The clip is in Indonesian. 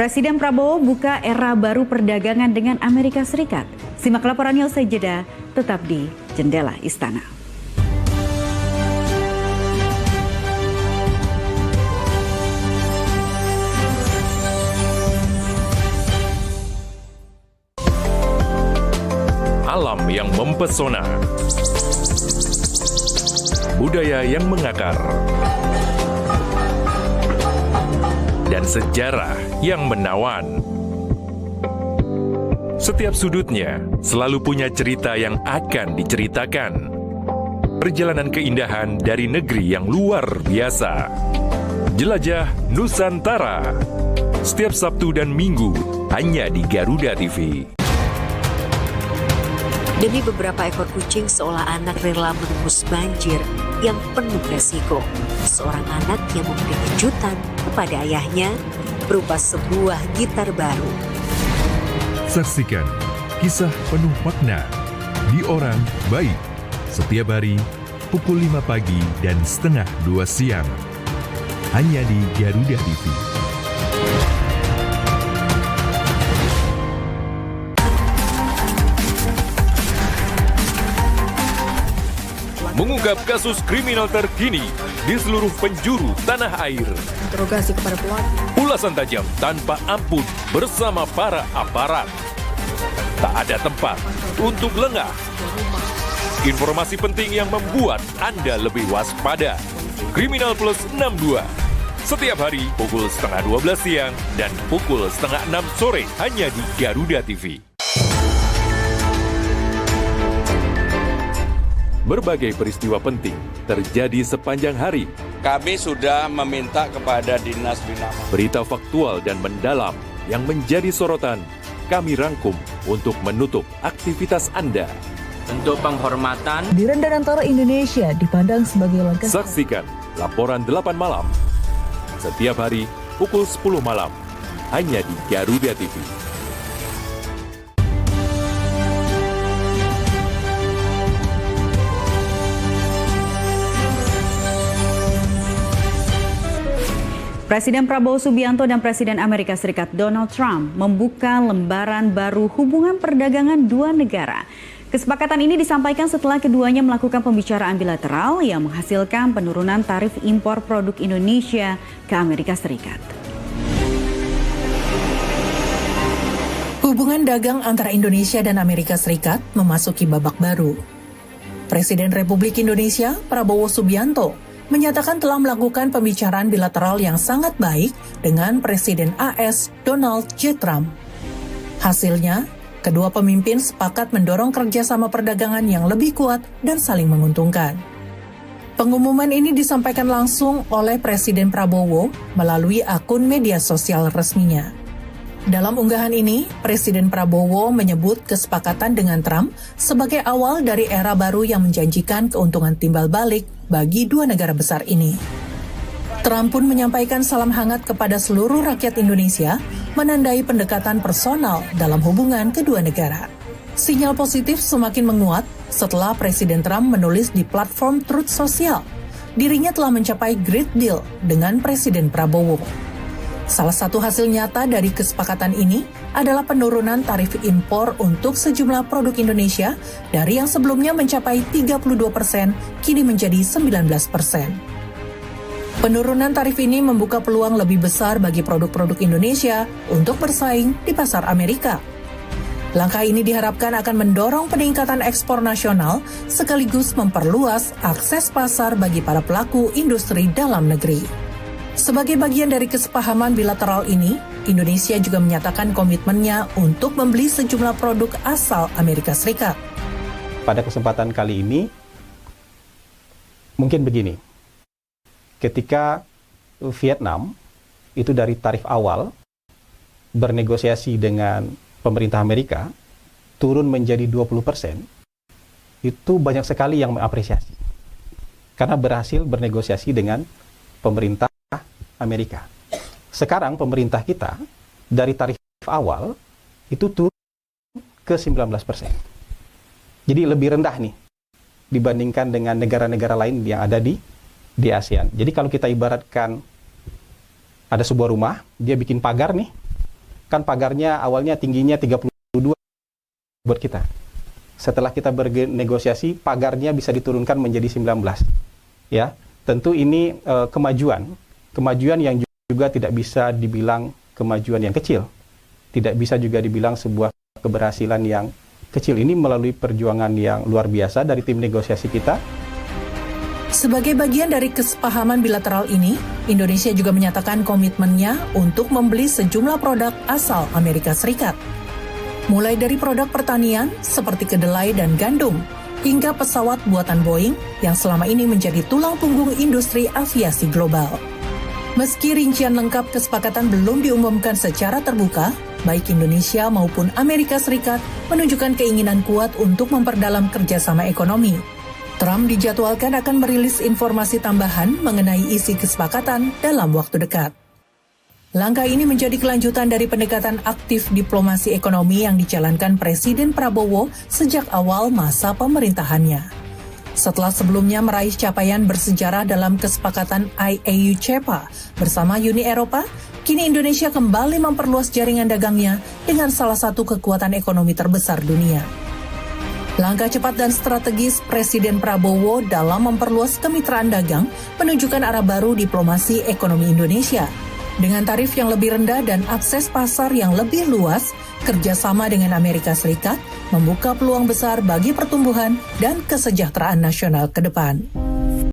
Presiden Prabowo buka era baru perdagangan dengan Amerika Serikat. Simak laporannya usai jeda, tetap di Jendela Istana. Alam yang mempesona, budaya yang mengakar, dan sejarah yang menawan. Setiap sudutnya selalu punya cerita yang akan diceritakan. Perjalanan keindahan dari negeri yang luar biasa. Jelajah Nusantara. Setiap Sabtu dan Minggu hanya di Garuda TV. Demi beberapa ekor kucing, seolah anak rela menembus banjir yang penuh resiko. Seorang anak yang memberi kejutan kepada ayahnya berupa sebuah gitar baru. Saksikan kisah penuh makna di Orang Baik setiap hari pukul 5 pagi dan setengah 2 siang. Hanya di Garuda TV. Mengungkap kasus kriminal terkini di seluruh penjuru tanah air. Interogasi kepada pelaku. Ulasan tajam tanpa ampun bersama para aparat. Tak ada tempat untuk lengah. Informasi penting yang membuat Anda lebih waspada. Kriminal Plus 62. Setiap hari pukul setengah 12 siang dan pukul setengah 6 sore hanya di Garuda TV. Berbagai peristiwa penting terjadi sepanjang hari. Kami sudah meminta kepada Dinas Bina. Berita faktual dan mendalam yang menjadi sorotan kami rangkum untuk menutup aktivitas Anda. Untuk penghormatan, Dirjen Antara Indonesia dipandang sebagai langkah. Saksikan laporan 8 malam. Setiap hari pukul 10 malam. Hanya di Garuda TV. Presiden Prabowo Subianto dan Presiden Amerika Serikat Donald Trump membuka lembaran baru hubungan perdagangan dua negara. Kesepakatan ini disampaikan setelah keduanya melakukan pembicaraan bilateral yang menghasilkan penurunan tarif impor produk Indonesia ke Amerika Serikat. Hubungan dagang antara Indonesia dan Amerika Serikat memasuki babak baru. Presiden Republik Indonesia Prabowo Subianto menyatakan telah melakukan pembicaraan bilateral yang sangat baik dengan Presiden AS Donald J. Trump. Hasilnya, kedua pemimpin sepakat mendorong kerjasama perdagangan yang lebih kuat dan saling menguntungkan. Pengumuman ini disampaikan langsung oleh Presiden Prabowo melalui akun media sosial resminya. Dalam unggahan ini, Presiden Prabowo menyebut kesepakatan dengan Trump sebagai awal dari era baru yang menjanjikan keuntungan timbal balik bagi dua negara besar ini. Trump pun menyampaikan salam hangat kepada seluruh rakyat Indonesia, menandai pendekatan personal dalam hubungan kedua negara. Sinyal positif semakin menguat setelah Presiden Trump menulis di platform Truth Social, dirinya telah mencapai great deal dengan Presiden Prabowo. Salah satu hasil nyata dari kesepakatan ini adalah penurunan tarif impor untuk sejumlah produk Indonesia dari yang sebelumnya mencapai 32% kini menjadi 19%. Penurunan tarif ini membuka peluang lebih besar bagi produk-produk Indonesia untuk bersaing di pasar Amerika. Langkah ini diharapkan akan mendorong peningkatan ekspor nasional sekaligus memperluas akses pasar bagi para pelaku industri dalam negeri. Sebagai bagian dari kesepahaman bilateral ini, Indonesia juga menyatakan komitmennya untuk membeli sejumlah produk asal Amerika Serikat. Pada kesempatan kali ini, mungkin begini, ketika Vietnam itu dari tarif awal bernegosiasi dengan pemerintah Amerika turun menjadi 20%, itu banyak sekali yang mengapresiasi karena berhasil bernegosiasi dengan pemerintah Amerika. Sekarang pemerintah kita dari tarif awal itu turun ke 19%. Jadi lebih rendah nih dibandingkan dengan negara-negara lain yang ada di ASEAN. Jadi kalau kita ibaratkan ada sebuah rumah, dia bikin pagar nih, kan pagarnya awalnya tingginya 32 buat kita. Setelah kita bernegosiasi, pagarnya bisa diturunkan menjadi 19. Ya, tentu ini kemajuan yang juga tidak bisa dibilang kemajuan yang kecil. Tidak bisa juga dibilang sebuah keberhasilan yang kecil. Ini melalui perjuangan yang luar biasa dari tim negosiasi kita. Sebagai bagian dari kesepahaman bilateral ini, Indonesia juga menyatakan komitmennya untuk membeli sejumlah produk asal Amerika Serikat. Mulai dari produk pertanian seperti kedelai dan gandum, hingga pesawat buatan Boeing yang selama ini menjadi tulang punggung industri aviasi global. Meski rincian lengkap kesepakatan belum diumumkan secara terbuka, baik Indonesia maupun Amerika Serikat menunjukkan keinginan kuat untuk memperdalam kerjasama ekonomi. Trump dijadwalkan akan merilis informasi tambahan mengenai isi kesepakatan dalam waktu dekat. Langkah ini menjadi kelanjutan dari pendekatan aktif diplomasi ekonomi yang dijalankan Presiden Prabowo sejak awal masa pemerintahannya. Setelah sebelumnya meraih capaian bersejarah dalam kesepakatan IAU-CEPA bersama Uni Eropa, kini Indonesia kembali memperluas jaringan dagangnya dengan salah satu kekuatan ekonomi terbesar dunia. Langkah cepat dan strategis Presiden Prabowo dalam memperluas kemitraan dagang menunjukkan arah baru diplomasi ekonomi Indonesia. Dengan tarif yang lebih rendah dan akses pasar yang lebih luas, kerjasama dengan Amerika Serikat membuka peluang besar bagi pertumbuhan dan kesejahteraan nasional ke depan.